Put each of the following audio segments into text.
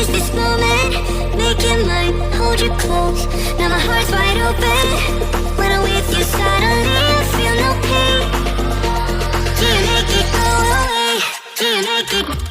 freeze this moment, make it mine, hold you close. Now my heart's wide open. When I'm with you suddenly I feel no pain. Do you make it go away? Do you make it?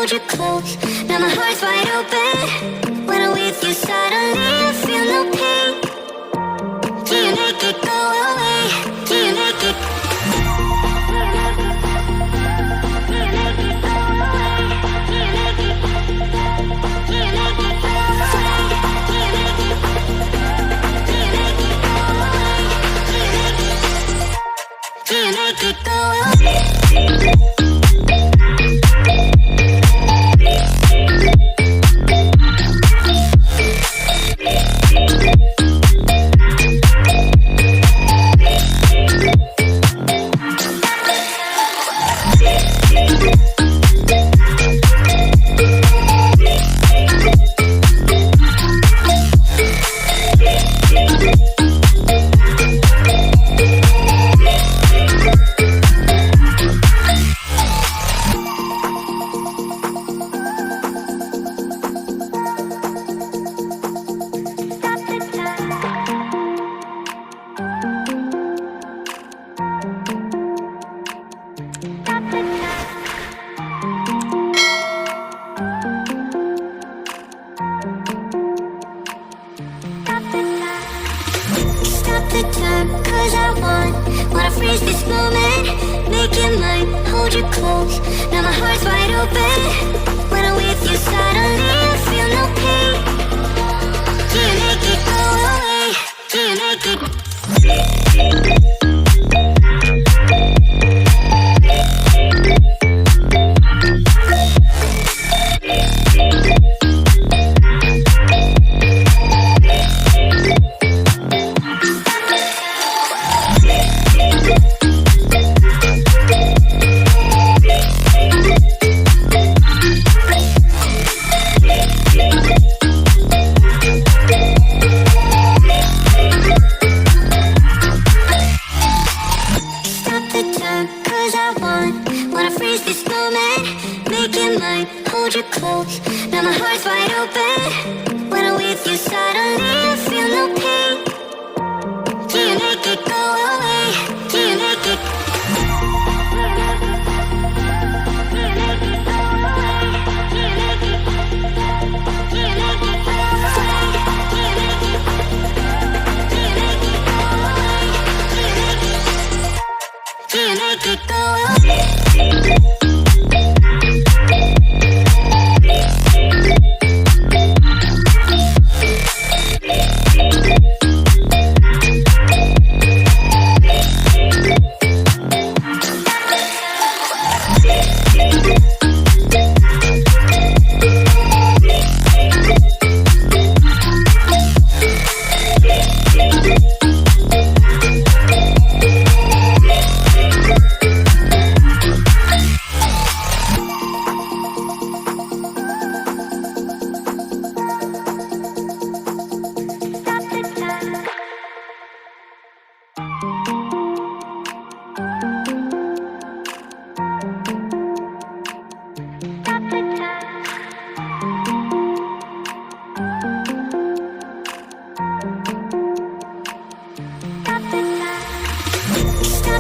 hold you close. Now my heart's wide open. When I'm with you, suddenly I feel no pain. Do you make it go away? Do you make it? Do you make it go away? Do you make it? Do you make it go away? Do you make it? Do you make it go away? Do you make it go away? The time, cause I wanna freeze this moment. Make it mine, hold you close. Now my heart's wide open. When I'm with you, suddenly I feel no pain. Do you make it go away? Do you make it? Wanna freeze this moment, make it mine, hold you close. Now my heart's wide open. When I'm with you, suddenly I feel no pain. Do you make it go away? Do you make it? Do you make it go away? Do you make it? Do you make it go away? Do you make it? Do you make it go away? Do you make it go away?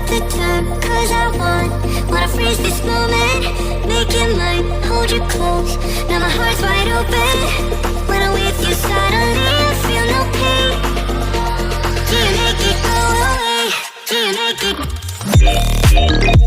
The time, cause I wanna freeze this moment. Make it mine, hold you close. Now my heart's wide open. When I'm with you, suddenly I feel no pain. Do you make it go away? Do you make it?